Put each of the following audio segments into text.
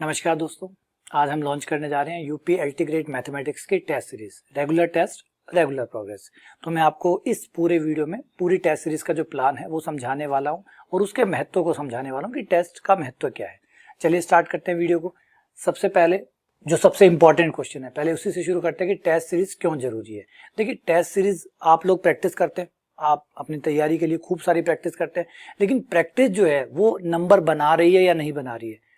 नमस्कार दोस्तों, आज हम लॉन्च करने जा रहे हैं यूपी एलटी ग्रेड मैथमेटिक्स की test series regular test regular progress. तो मैं आपको इस पूरे वीडियो में पूरी टेस्ट सीरीज का जो प्लान है वो समझाने वाला हूं और उसके महत्व को समझाने वाला हूं कि टेस्ट का महत्व क्या है। चलिए स्टार्ट करते हैं वीडियो को। सबसे पहले जो सबसे इंपॉर्टेंट क्वेश्चन है, पहले उसी से शुरू करते हैं कि टेस्ट सीरीज क्यों जरूरी है। देखिए, टेस्ट सीरीज आप लोग प्रैक्टिस करते हैं, आप अपनी तैयारी के लिए खूब सारी प्रैक्टिस करते हैं, लेकिन प्रैक्टिस जो है वो नंबर बना रही है या नहीं बना रही है,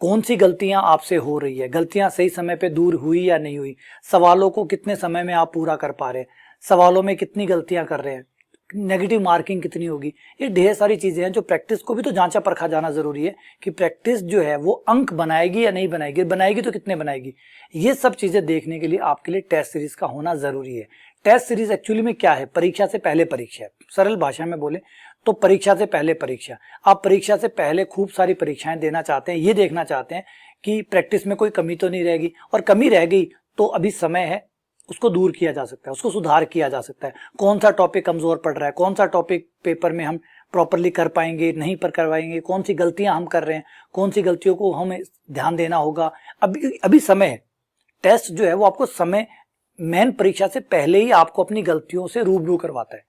कौन सी गलतियां आपसे हो रही है, गलतियां सही समय पे दूर हुई या नहीं हुई, सवालों को कितने समय में आप पूरा कर पा रहे हैं, सवालों में कितनी गलतियां कर रहे हैं, नेगेटिव मार्किंग कितनी होगी। ये ढेर सारी चीजें हैं जो प्रैक्टिस को भी तो जांचा परखा जाना जरूरी है कि प्रैक्टिस जो है वो अंक बनाएगी या नहीं बनाएगी, बनाएगी तो कितने बनाएगी। ये सब चीजें देखने के लिए आपके लिए टेस्ट सीरीज का होना जरूरी है। टेस्ट सीरीज एक्चुअली में क्या है? परीक्षा से पहले परीक्षा है। सरल भाषा में बोले तो परीक्षा से पहले परीक्षा। आप परीक्षा से पहले खूब सारी परीक्षाएं देना चाहते हैं, ये देखना चाहते हैं कि प्रैक्टिस में कोई कमी तो नहीं रहेगी, और कमी रह गई तो अभी समय है, उसको दूर किया जा सकता है, उसको सुधार किया जा सकता है। कौन सा टॉपिक कमजोर पड़ रहा है, कौन सा टॉपिक पेपर में हम प्रॉपरली कर पाएंगे नहीं पर करवाएंगे, कौन सी गलतियां हम कर रहे हैं, कौन सी गलतियों को हमें ध्यान देना होगा। अभी समय है। टेस्ट जो है वो आपको समय, मेन परीक्षा से पहले ही आपको अपनी गलतियों से रूबरू करवाता है।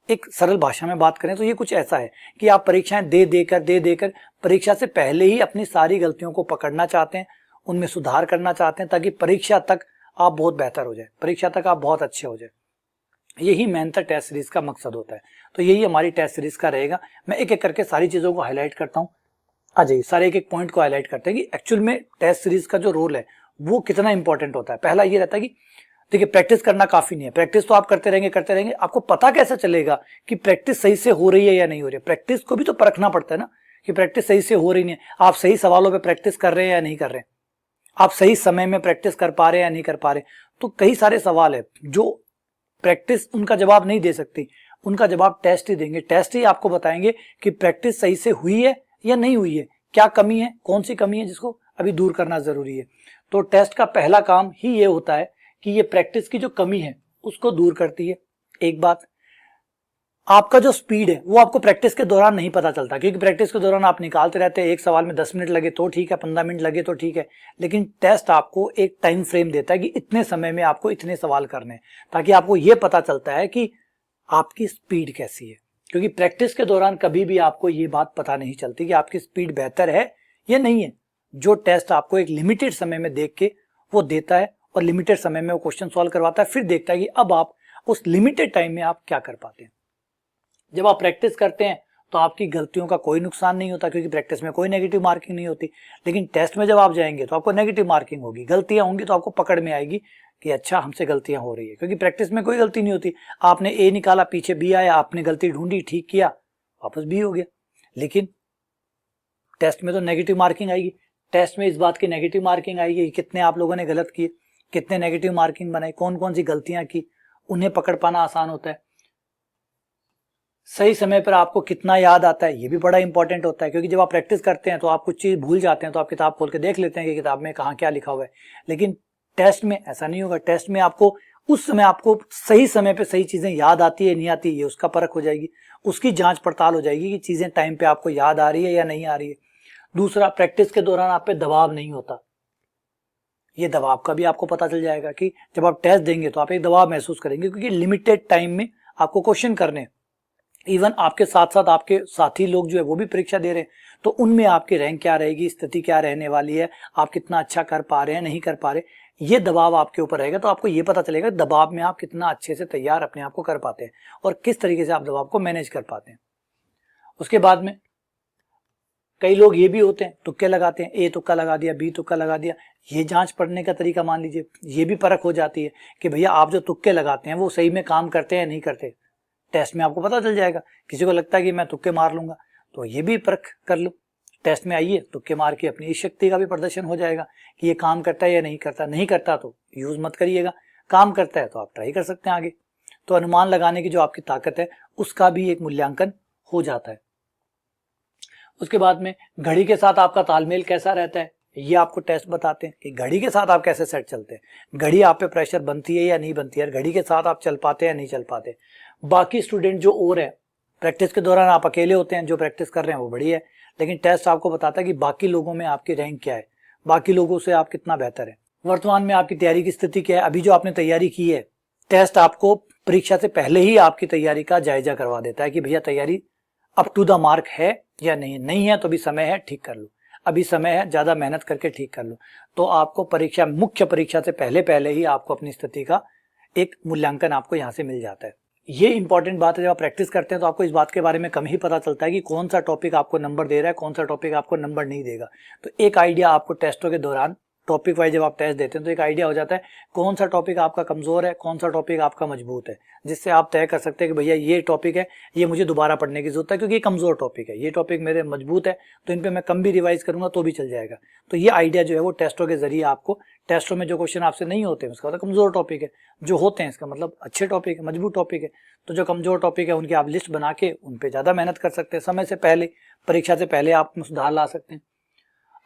एक सरल भाषा में बात करें तो ये कुछ ऐसा है कि आप परीक्षाएं दे देकर परीक्षा से पहले ही अपनी सारी गलतियों को पकड़ना चाहते हैं, उनमें सुधार करना चाहते हैं, ताकि परीक्षा तक आप बहुत बेहतर हो जाए, परीक्षा तक आप बहुत अच्छे हो जाए। यही मेहनत टेस्ट सीरीज का मकसद होता है। तो यही हमारी टेस्ट सीरीज का रहेगा। मैं एक एक करके सारी चीजों को हाईलाइट करता हूँ। आ जाइए, सारे एक एक पॉइंट को हाईलाइट करते हैं कि एक्चुअल में टेस्ट सीरीज का जो रोल है वो कितना इंपॉर्टेंट होता है। पहला ये रहता है कि देखिए, प्रैक्टिस करना काफी नहीं है। प्रैक्टिस तो आप करते रहेंगे, आपको पता कैसे चलेगा कि प्रैक्टिस सही से हो रही है या नहीं हो रही है। प्रैक्टिस को भी तो परखना पड़ता है ना कि प्रैक्टिस सही से हो रही नहीं है। आप सही सवालों पे प्रैक्टिस कर रहे हैं या नहीं कर रहे हैं, आप सही समय में प्रैक्टिस कर पा रहे हैं या नहीं कर पा रहे। तो कई सारे सवाल है जो प्रैक्टिस उनका जवाब नहीं दे सकती, उनका जवाब टेस्ट ही देंगे। टेस्ट ही आपको बताएंगे कि प्रैक्टिस सही से हुई है या नहीं हुई है, क्या कमी है, कौन सी कमी है जिसको अभी दूर करना जरूरी है। तो टेस्ट का पहला काम ही ये होता है कि ये प्रैक्टिस की जो कमी है उसको दूर करती है। एक बात, आपका जो स्पीड है वो आपको प्रैक्टिस के दौरान नहीं पता चलता, क्योंकि प्रैक्टिस के दौरान आप निकालते रहते हैं। एक सवाल में 10 मिनट लगे तो ठीक है, 15 मिनट लगे तो ठीक है, लेकिन टेस्ट आपको एक टाइम फ्रेम देता है कि इतने समय में आपको इतने सवाल करने हैं, ताकि आपको ये पता चलता है कि आपकी स्पीड कैसी है। क्योंकि प्रैक्टिस के दौरान कभी भी आपको ये बात पता नहीं चलती कि आपकी स्पीड बेहतर है या नहीं है। जो टेस्ट आपको एक लिमिटेड समय में देख के वो देता है और लिमिटेड समय में वो क्वेश्चन सॉल्व करवाता है, फिर देखता है कि अब आप उस लिमिटेड टाइम में आप क्या कर पाते हैं। जब आप प्रैक्टिस करते हैं तो आपकी गलतियों का कोई नुकसान नहीं होता, क्योंकि प्रैक्टिस में कोई नेगेटिव मार्किंग नहीं होती। लेकिन टेस्ट में जब आप जाएंगे तो आपको नेगेटिव मार्किंग होगी, गलतियां होंगी, तो आपको पकड़ में आएगी कि अच्छा हमसे गलतियां हो रही है। क्योंकि प्रैक्टिस में कोई गलती नहीं होती, आपने ए निकाला, पीछे बी आया, आपने गलती ढूंढी, ठीक किया, वापस बी हो गया। लेकिन टेस्ट में तो नेगेटिव मार्किंग आएगी। टेस्ट में इस बात की नेगेटिव मार्किंग आएगी कि कितने आप लोगों ने गलत किए, कितने नेगेटिव मार्किंग बनाई, कौन कौन सी गलतियां की, उन्हें पकड़ पाना आसान होता है। सही समय पर आपको कितना याद आता है, ये भी बड़ा इंपॉर्टेंट होता है। क्योंकि जब आप प्रैक्टिस करते हैं तो आप कुछ चीज भूल जाते हैं, तो आप किताब खोल के देख लेते हैं कि किताब में कहाँ क्या लिखा हुआ है। लेकिन टेस्ट में ऐसा नहीं होगा। टेस्ट में आपको उस समय आपको सही समय पे सही चीजें याद आती है नहीं आती, ये उसका परख हो जाएगी, उसकी जांच पड़ताल हो जाएगी कि चीजें टाइम पे आपको याद आ रही है या नहीं आ रही है। दूसरा, प्रैक्टिस के दौरान आप पे दबाव नहीं होता। ये दबाव का भी आपको पता चल जाएगा कि जब आप टेस्ट देंगे तो आप एक दबाव महसूस करेंगे, क्योंकि लिमिटेड टाइम में आपको क्वेश्चन करने हैं। इवन आपके साथ साथ आपके साथी लोग जो है वो भी परीक्षा दे रहे हैं, तो उनमें आपकी रैंक क्या रहेगी, स्थिति क्या रहने वाली है, आप कितना अच्छा कर पा रहे हैं नहीं कर पा रहे, ये दबाव आपके ऊपर रहेगा। तो आपको ये पता चलेगा दबाव में आप कितना अच्छे से तैयार अपने आप को कर पाते हैं और किस तरीके से आप दबाव को मैनेज कर पाते हैं। उसके बाद में कई लोग ये भी होते हैं, तुक्के लगाते हैं, ए तुक्का लगा दिया, बी तुक्का लगा दिया। ये जांच पढ़ने का तरीका मान लीजिए, ये भी परख हो जाती है कि भैया आप जो तुक्के लगाते हैं वो सही में काम करते हैं नहीं करते। टेस्ट में आपको पता चल जाएगा। किसी को लगता है कि मैं तुक्के मार लूंगा, तो ये भी परख कर लो। टेस्ट में आइए, तुक्के मार के अपनी इस शक्ति का भी प्रदर्शन हो जाएगा कि ये काम करता है या नहीं करता। नहीं करता तो यूज मत करिएगा, काम करता है तो आप ट्राई कर सकते हैं आगे। तो अनुमान लगाने की जो आपकी ताकत है उसका भी एक मूल्यांकन हो जाता है। उसके बाद में घड़ी के साथ आपका तालमेल कैसा रहता है, ये आपको टेस्ट बताते हैं कि घड़ी के साथ आप कैसे सेट चलते हैं, घड़ी आप पे प्रेशर बनती है या नहीं बनती है, घड़ी के साथ आप चल पाते हैं या नहीं चल पाते। बाकी स्टूडेंट जो और है, प्रैक्टिस के दौरान आप अकेले होते हैं, जो प्रैक्टिस कर रहे हैं वो बढ़िया है, लेकिन टेस्ट आपको बताता है कि बाकी लोगों में आपकी रैंक क्या है, बाकी लोगों से आप कितना बेहतर है। वर्तमान में आपकी तैयारी की स्थिति क्या है? अभी जो आपने तैयारी की है, टेस्ट आपको परीक्षा से पहले ही आपकी तैयारी का जायजा करवा देता है कि भैया तैयारी अप टू द मार्क है या नहीं है, तो अभी समय है, ठीक कर लो, अभी समय है, ज्यादा मेहनत करके ठीक कर लो। तो आपको परीक्षा, मुख्य परीक्षा से पहले ही आपको अपनी स्थिति का एक मूल्यांकन आपको यहाँ से मिल जाता है। ये इंपॉर्टेंट बात है, जब आप प्रैक्टिस करते हैं तो आपको इस बात के बारे में कम ही पता चलता है कि कौन सा टॉपिक आपको नंबर दे रहा है, कौन सा टॉपिक आपको नंबर नहीं देगा। तो एक आइडिया आपको टेस्टों के दौरान, टॉपिक वाइज जब आप टेस्ट देते हैं तो एक आइडिया हो जाता है कौन सा टॉपिक आपका कमजोर है, कौन सा टॉपिक आपका मजबूत है, जिससे आप तय कर सकते हैं कि भैया ये टॉपिक है, ये मुझे दोबारा पढ़ने की जरूरत है क्योंकि ये कमजोर टॉपिक है, ये टॉपिक मेरे मजबूत है तो इन पे मैं कम भी रिवाइज करूंगा तो भी चल जाएगा। तो ये आइडिया जो है वो टेस्टों के जरिए आपको, टेस्टों में जो क्वेश्चन आपसे नहीं होते उसका मतलब कमजोर टॉपिक है, जो होते हैं इसका मतलब अच्छे टॉपिक है, मजबूत टॉपिक है। तो जो कमजोर टॉपिक है उनकी आप लिस्ट बना के उन पे ज्यादा मेहनत कर सकते हैं, समय से पहले, परीक्षा से पहले आप सुधार ला सकते हैं।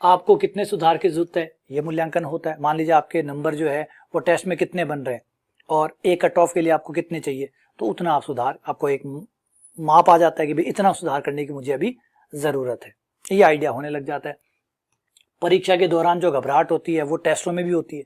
आपको कितने सुधार की जरूरत है ये मूल्यांकन होता है। मान लीजिए आपके नंबर जो है वो टेस्ट में कितने बन रहे हैं और एक कट ऑफ के लिए आपको कितने चाहिए, तो उतना आप सुधार, आपको एक माप आ जाता है कि भाई इतना सुधार करने की मुझे अभी जरूरत है, ये आइडिया होने लग जाता है। परीक्षा के दौरान जो घबराहट होती है वो टेस्टों में भी होती है,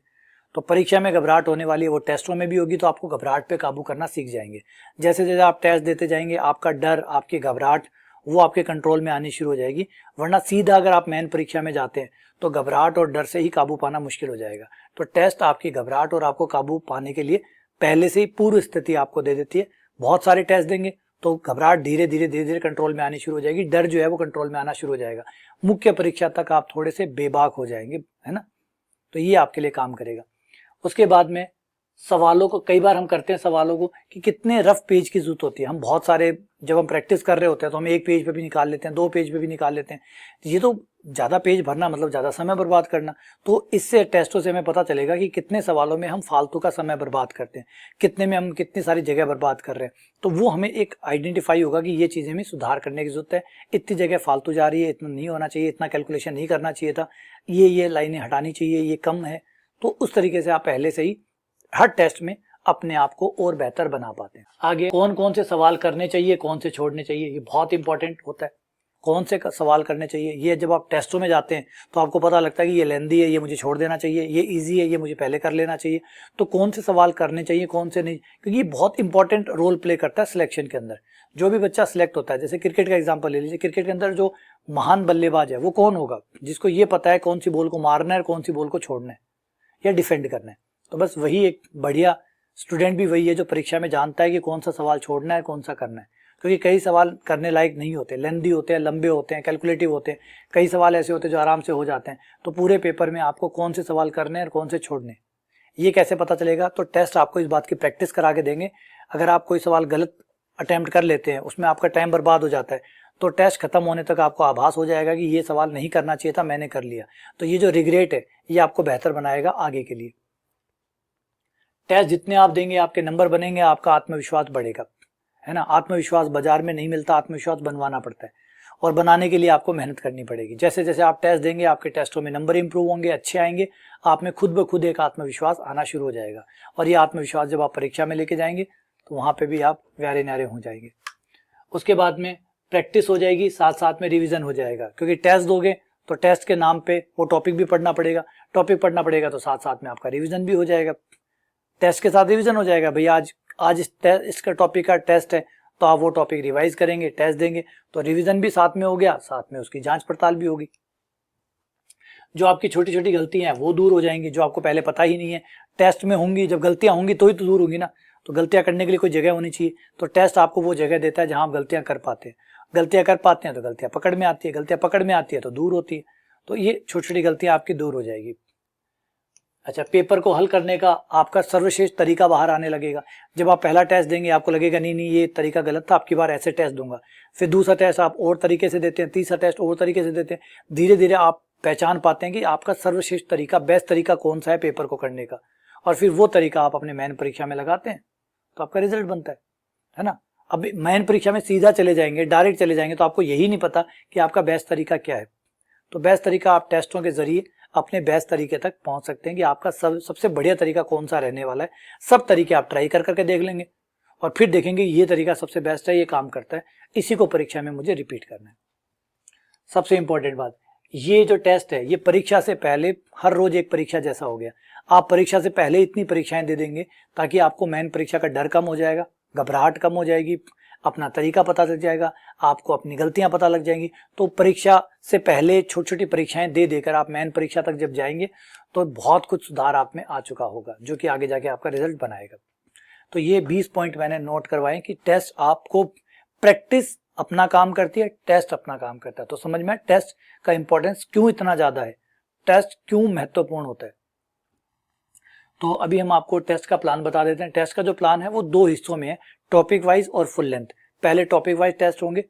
तो परीक्षा में घबराहट होने वाली है वो टेस्टों में भी होगी, तो आपको घबराहट पे काबू करना सीख जाएंगे। जैसे जैसे आप टेस्ट देते जाएंगे आपका डर, आपकी घबराहट वो आपके कंट्रोल में आनी शुरू हो जाएगी। वरना सीधा अगर आप मेन परीक्षा में जाते हैं तो घबराहट और डर से ही काबू पाना मुश्किल हो जाएगा। तो टेस्ट आपकी घबराहट और आपको काबू पाने के लिए पहले से ही पूर्व स्थिति आपको दे देती है। बहुत सारे टेस्ट देंगे तो घबराहट धीरे धीरे कंट्रोल में आनी शुरू हो जाएगी, डर जो है वो कंट्रोल में आना शुरू हो जाएगा। मुख्य परीक्षा तक आप थोड़े से बेबाक हो जाएंगे, है ना। तो ये आपके लिए काम करेगा। उसके बाद में सवालों को, कई बार हम करते हैं सवालों को कि कितने रफ पेज की जरूरत होती है। हम बहुत सारे, जब हम प्रैक्टिस कर रहे होते हैं तो हम एक पेज पे भी निकाल लेते हैं, 2 पेज पे भी निकाल लेते हैं। ये तो ज्यादा पेज भरना मतलब ज्यादा समय बर्बाद करना। तो इससे टेस्टों से हमें पता चलेगा कि कितने सवालों में हम फालतू का समय बर्बाद करते हैं, कितने में हम कितनी सारी जगह बर्बाद कर रहे हैं। तो वो हमें एक आइडेंटिफाई होगा कि ये चीजें हमें सुधार करने की जरूरत है, इतनी जगह फालतू जा रही है, इतना नहीं होना चाहिए, इतना कैलकुलेशन नहीं करना चाहिए था, ये लाइनें हटानी चाहिए, ये कम है। तो उस तरीके से आप पहले से ही हर टेस्ट में अपने आप को और बेहतर बना पाते हैं। आगे कौन कौन से सवाल करने चाहिए, कौन से छोड़ने चाहिए, ये बहुत इंपॉर्टेंट होता है। कौन से सवाल करने चाहिए, ये जब आप टेस्टों में जाते हैं तो आपको पता लगता है कि ये लेंदी है, ये मुझे छोड़ देना चाहिए, ये इजी है, ये मुझे पहले कर लेना चाहिए। तो कौन से सवाल करने चाहिए, कौन से नहीं, क्योंकि ये बहुत इंपॉर्टेंट रोल प्ले करता है सिलेक्शन के अंदर। जो भी बच्चा सिलेक्ट होता है, जैसे क्रिकेट का एग्जाम्पल ले लीजिए, क्रिकेट के अंदर जो महान बल्लेबाज है वो कौन होगा, जिसको ये पता है कौन सी बॉल को मारना है और कौन सी बॉल को छोड़ना है या डिफेंड करना है। तो बस वही एक बढ़िया स्टूडेंट भी वही है जो परीक्षा में जानता है कि कौन सा सवाल छोड़ना है, कौन सा करना है। क्योंकि कई सवाल करने लायक नहीं होते, लेंदी होते हैं, लंबे होते हैं, कैलकुलेटिव होते हैं। कई सवाल ऐसे होते हैं जो आराम से हो जाते हैं। तो पूरे पेपर में आपको कौन से सवाल करने हैं और कौन से छोड़ने, ये कैसे पता चलेगा? तो टेस्ट आपको इस बात की प्रैक्टिस करा के देंगे। अगर आप कोई सवाल गलत अटेम्प्ट कर लेते हैं, उसमें आपका टाइम बर्बाद हो जाता है, तो टेस्ट खत्म होने तक आपको आभास हो जाएगा कि ये सवाल नहीं करना चाहिए था, मैंने कर लिया। तो ये जो रिग्रेट है ये आपको बेहतर बनाएगा आगे के लिए। टेस्ट जितने आप देंगे आपके नंबर बनेंगे, आपका आत्मविश्वास बढ़ेगा, है ना। आत्मविश्वास बाजार में नहीं मिलता, आत्मविश्वास बनवाना पड़ता है और बनाने के लिए आपको मेहनत करनी पड़ेगी। जैसे जैसे आप टेस्ट देंगे आपके टेस्टों में नंबर इंप्रूव होंगे, अच्छे आएंगे, आप में खुद ब खुद एक आत्मविश्वास आना शुरू हो जाएगा। और ये आत्मविश्वास जब आप परीक्षा में लेके जाएंगे तो वहां पे भी आप व्यारे न्यारे हो जाएंगे। उसके बाद में प्रैक्टिस हो जाएगी, साथ साथ में रिविजन हो जाएगा। क्योंकि टेस्ट दोगे तो टेस्ट के नाम पे वो टॉपिक भी पढ़ना पड़ेगा, टॉपिक पढ़ना पड़ेगा तो साथ साथ में आपका रिविजन भी हो जाएगा। टेस्ट के साथ रिवीजन हो जाएगा, भैया आज इसका टॉपिक का टेस्ट है तो आप वो टॉपिक रिवाइज करेंगे, टेस्ट देंगे, तो रिवीजन भी साथ में हो गया, साथ में उसकी जांच पड़ताल भी होगी। जो आपकी छोटी छोटी गलतियां हैं वो दूर हो जाएंगी, जो आपको पहले पता ही नहीं है, टेस्ट में होंगी। जब गलतियां होंगी तो ही तो दूर होंगी ना। तो गलतियां करने के लिए कोई जगह होनी चाहिए, तो टेस्ट आपको वो जगह देता है जहां आप गलतियां कर पाते हैं। गलतियां कर पाते हैं तो गलतियां पकड़ में आती है, गलतियां पकड़ में आती है तो दूर होती है। तो ये छोटी छोटी गलतियां आपकी दूर हो जाएगी। अच्छा, पेपर को हल करने का आपका सर्वश्रेष्ठ तरीका बाहर आने लगेगा। जब आप पहला टेस्ट देंगे आपको लगेगा नहीं ये तरीका गलत था, आपकी बार ऐसे टेस्ट दूंगा। फिर दूसरा टेस्ट आप और तरीके से देते हैं, तीसरा टेस्ट और तरीके से देते हैं। धीरे धीरे आप पहचान पाते हैं कि आपका सर्वश्रेष्ठ तरीका, बेस्ट तरीका कौन सा है पेपर को करने का, और फिर वो तरीका आप अपने मेन परीक्षा में लगाते हैं तो आपका रिजल्ट बनता है ना। अब मेन परीक्षा में सीधा चले जाएंगे, डायरेक्ट चले जाएंगे तो आपको यही नहीं पता कि आपका बेस्ट तरीका क्या है। तो बेस्ट तरीका आप टेस्टों के जरिए अपने बेस्ट तरीके तक पहुंच सकते हैं कि आपका सबसे बढ़िया तरीका कौन सा रहने वाला है। सब तरीके आप ट्राई कर करके देख लेंगे और फिर देखेंगे ये तरीका सबसे बेस्ट है, ये काम करता है, इसी को परीक्षा में मुझे रिपीट करना है। सबसे इंपॉर्टेंट बात, ये जो टेस्ट है ये परीक्षा से पहले हर रोज एक परीक्षा जैसा हो गया। आप परीक्षा से पहले इतनी परीक्षाएं दे देंगे ताकि आपको मेन परीक्षा का डर कम हो जाएगा, घबराहट कम हो जाएगी, अपना तरीका पता चल जाएगा, आपको अपनी गलतियां पता लग जाएंगी। तो परीक्षा से पहले छोटी छोटी परीक्षाएं दे देकर आप मेन परीक्षा तक जब जाएंगे तो बहुत कुछ सुधार आप में आ चुका होगा, जो कि आगे जाके आपका रिजल्ट बनाएगा। तो ये 20 पॉइंट मैंने नोट करवाए कि टेस्ट आपको, प्रैक्टिस अपना काम करती है, टेस्ट अपना काम करता है। तो समझ में टेस्ट का इंपॉर्टेंस क्यों इतना ज्यादा है, टेस्ट क्यों महत्वपूर्ण होता है। तो अभी हम आपको टेस्ट का प्लान बता देते हैं। टेस्ट का जो प्लान है वो 2 हिस्सों में है, टॉपिक वाइज और फुल लेंथ। पहले टॉपिक वाइज टेस्ट होंगे,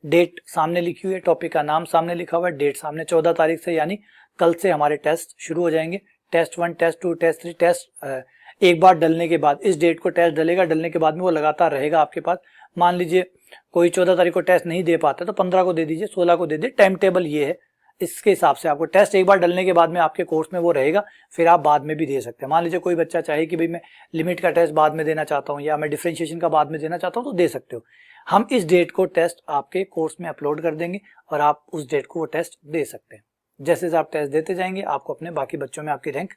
डेट सामने लिखी हुई है, टॉपिक का नाम सामने लिखा हुआ है, डेट सामने 14 तारीख से, यानी कल से हमारे टेस्ट शुरू हो जाएंगे। टेस्ट 1, टेस्ट 2, टेस्ट 3, टेस्ट एक बार डलने के बाद, इस डेट को टेस्ट डलेगा, डलने के बाद में वो लगातार रहेगा आपके पास। मान लीजिए कोई 14 तारीख को टेस्ट नहीं दे पाता तो 15 को दे दीजिए, 16 को दे दे, टाइम टेबल ये है। इसके हिसाब से आपको टेस्ट एक बार डलने के बाद में आपके कोर्स में वो रहेगा, फिर आप बाद में भी दे सकते हैं। मान लीजिए कोई बच्चा चाहे कि भाई मैं लिमिट का टेस्ट बाद में देना चाहता हूँ या मैं डिफरेंशिएशन का बाद में देना चाहता हूँ, तो दे सकते हो। हम इस डेट को टेस्ट आपके कोर्स में अपलोड कर देंगे और आप उस डेट को वो टेस्ट दे सकते हैं। जैसे आप टेस्ट देते जाएंगे आपको अपने बाकी बच्चों में आपकी रैंक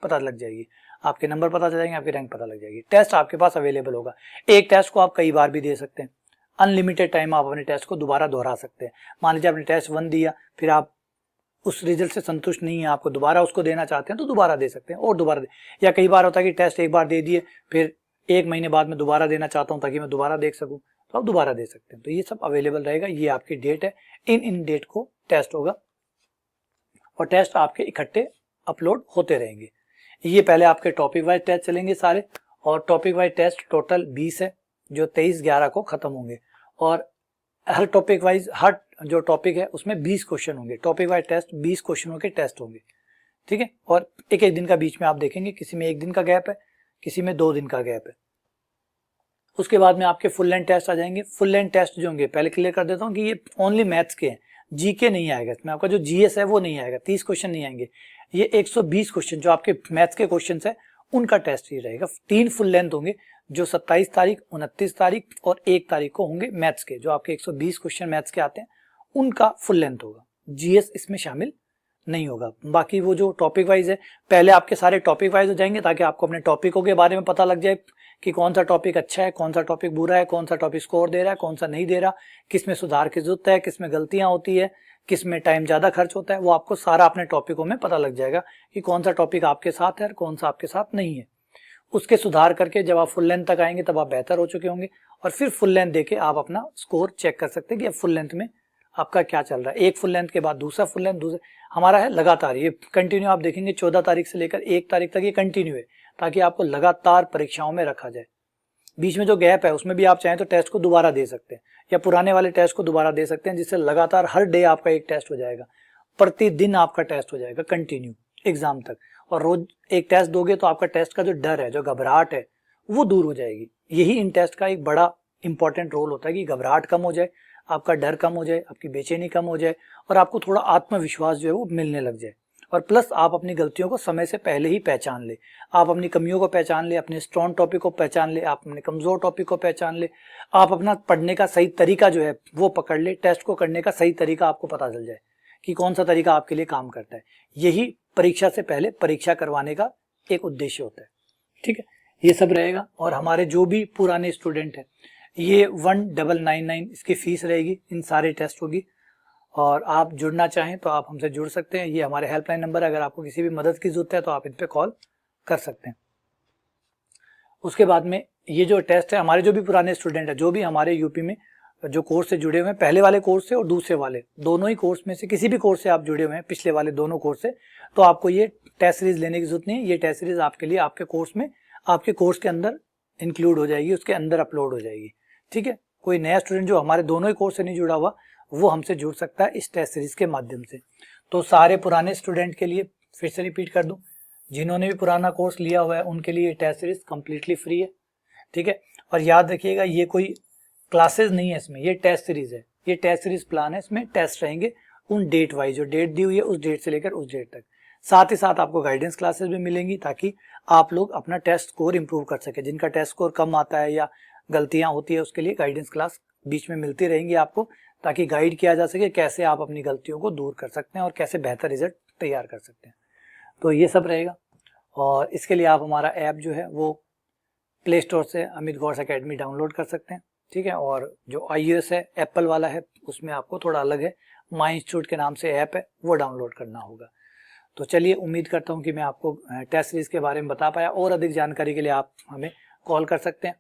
पता लग जाएगी, आपके नंबर पता चल जाएंगे, आपकी रैंक पता लग जाएगी। टेस्ट आपके पास अवेलेबल होगा। एक टेस्ट को आप कई बार भी दे सकते हैं, अनलिमिटेड टाइम आप अपने टेस्ट को दोबारा दोहरा सकते हैं। मान लीजिए आपने टेस्ट 1 दिया, फिर आप उस रिजल्ट से संतुष्ट नहीं है, आपको दोबारा उसको देना चाहते हैं तो दोबारा दे सकते हैं और दोबारा दे। या कई बार होता है कि टेस्ट एक बार दे दिए, फिर 1 महीने बाद में दोबारा देना चाहता हूँ ताकि मैं दोबारा देख सकूँ, तो आप दोबारा दे सकते हैं। तो ये सब अवेलेबल रहेगा। ये आपकी डेट है, इन डेट को टेस्ट होगा और टेस्ट आपके इकट्ठे अपलोड होते रहेंगे। ये पहले आपके टॉपिक वाइज टेस्ट चलेंगे सारे, और टॉपिक वाइज टेस्ट टोटल 20 है जो 23/11 को खत्म होंगे। और हर टॉपिक वाइज, हर जो टॉपिक है उसमें 20 क्वेश्चन होंगे। टॉपिक वाइज टेस्ट 20 क्वेश्चनों के टेस्ट होंगे, ठीक है। और एक एक दिन का बीच में आप देखेंगे, किसी में 1 दिन का गैप है, किसी में 2 दिन का गैप है। उसके बाद में आपके फुल लेंथ टेस्ट आ जाएंगे। फुल लेंथ टेस्ट जो होंगे, पहले क्लियर कर देता हूँ कि ये ओनली मैथ्स के हैं, जीके नहीं आएगा इसमें, आपका जो जीएस है वो नहीं आएगा, 30 क्वेश्चन नहीं आएंगे। ये 120 क्वेश्चन जो आपके मैथ्स के क्वेश्चन है उनका टेस्ट ही रहेगा। 3 फुल लेंथ होंगे जो 27 तारीख, 29 तारीख और 1 तारीख को होंगे मैथ्स के। जो आपके 120 क्वेश्चन मैथ्स के आते हैं उनका फुल लेंथ होगा, जीएस इसमें शामिल नहीं होगा। बाकी वो जो टॉपिक वाइज है, पहले आपके सारे टॉपिक वाइज हो जाएंगे ताकि आपको अपने टॉपिकों के बारे में पता लग जाए कि कौन सा टॉपिक अच्छा है, कौन सा टॉपिक बुरा है, कौन सा टॉपिक स्कोर दे रहा है, कौन सा नहीं दे रहा, किस में सुधार की जरूरत है, किस में गलतियां होती है, किस में टाइम ज्यादा खर्च होता है। वो आपको सारा अपने टॉपिकों में पता लग जाएगा कि कौन सा टॉपिक आपके साथ है और कौन सा आपके साथ नहीं है। उसके सुधार करके जब आप फुल लेंथ तक आएंगे तब आप बेहतर हो चुके होंगे और फिर फुल लेंथ देके आप अपना स्कोर चेक कर सकते हैं कि अब फुल लेंथ में आपका क्या चल रहा है। एक फुल लेंथ के बाद दूसरा फुल लेंथ, दूसरा हमारा है लगातार, ये कंटिन्यू आप देखेंगे 14 तारीख से लेकर 1 तारीख तक ये कंटिन्यू है, ताकि आपको लगातार परीक्षाओं में रखा जाए। बीच में जो गैप है उसमें भी आप चाहें तो टेस्ट को दोबारा दे सकते हैं या पुराने वाले टेस्ट को दोबारा दे सकते हैं, जिससे लगातार हर डे आपका एक टेस्ट हो जाएगा, प्रतिदिन आपका टेस्ट हो जाएगा कंटिन्यू एग्जाम तक। और रोज एक टेस्ट दोगे तो आपका टेस्ट का जो डर है, जो घबराहट है, वो दूर हो जाएगी। यही इन टेस्ट का एक बड़ा इंपॉर्टेंट रोल होता है कि घबराहट कम हो जाए, आपका डर कम हो जाए, आपकी बेचैनी कम हो जाए और आपको थोड़ा आत्मविश्वास जो है वो मिलने लग जाए। और प्लस आप अपनी गलतियों को समय से पहले ही पहचान ले, आप अपनी कमियों को पहचान ले, अपने स्ट्रॉन्ग टॉपिक को पहचान ले, आप अपने कमजोर टॉपिक को पहचान ले, आप अपना पढ़ने का सही तरीका जो है वो पकड़ ले, टेस्ट को करने का सही तरीका आपको पता चल जाए कि कौन सा तरीका आपके लिए काम करता है। यही परीक्षा से पहले परीक्षा करवाने का एक उद्देश्य होता है, ठीक है। ये सब रहेगा। और हमारे जो भी पुराने स्टूडेंट हैं, ये 1999 इसकी फीस रहेगी, इन सारे टेस्ट होगी। और आप जुड़ना चाहें तो आप हमसे जुड़ सकते हैं, ये हमारे हेल्पलाइन नंबर है। अगर आपको किसी भी मदद की जरूरत है तो आप इन पे कॉल कर सकते हैं। उसके बाद में ये जो टेस्ट है, हमारे जो भी पुराने स्टूडेंट है, जो भी हमारे यूपी में जो कोर्स से जुड़े हुए हैं, पहले वाले कोर्स से और दूसरे वाले दोनों ही कोर्स में से किसी भी कोर्स से आप जुड़े हुए हैं, पिछले वाले दोनों कोर्स से, तो आपको ये टेस्ट सीरीज लेने की जरूरत नहीं है। ये टेस्ट सीरीज आपके लिए आपके कोर्स में, आपके कोर्स के अंदर इंक्लूड हो जाएगी, उसके अंदर अपलोड हो जाएगी, ठीक है। कोई नया स्टूडेंट जो हमारे दोनों ही कोर्स से नहीं जुड़ा हुआ, वो हमसे जुड़ सकता है इस टेस्ट सीरीज के माध्यम से। तो सारे पुराने स्टूडेंट के लिए फिर से रिपीट कर दूं, जिन्होंने भी पुराना कोर्स लिया हुआ है उनके लिए टेस्ट सीरीज कंप्लीटली फ्री है, ठीक है। और याद रखिएगा, ये कोई क्लासेस नहीं है इसमें, ये टेस्ट सीरीज है, ये टेस्ट सीरीज प्लान है। इसमें टेस्ट रहेंगे उन डेट वाइज, जो डेट दी हुई है उस डेट से लेकर उस डेट तक। साथ ही साथ आपको गाइडेंस क्लासेस भी मिलेंगी ताकि आप लोग अपना टेस्ट स्कोर इंप्रूव कर सके। जिनका टेस्ट स्कोर कम आता है या गलतियां होती है, उसके लिए गाइडेंस क्लास बीच में मिलती रहेंगी आपको, ताकि गाइड किया जा सके कैसे आप अपनी गलतियों को दूर कर सकते हैं और कैसे बेहतर रिजल्ट तैयार कर सकते हैं। तो ये सब रहेगा, और इसके लिए आप हमारा ऐप जो है वो प्ले स्टोर से अमित घोष अकेडमी डाउनलोड कर सकते हैं, ठीक है। और जो iOS है एप्पल वाला है उसमें आपको थोड़ा अलग है, माई इंस्टीट्यूट के नाम से ऐप है, वो डाउनलोड करना होगा। तो चलिए, उम्मीद करता हूँ कि मैं आपको टेस्ट सीरीज के बारे में बता पाया, और अधिक जानकारी के लिए आप हमें कॉल कर सकते हैं।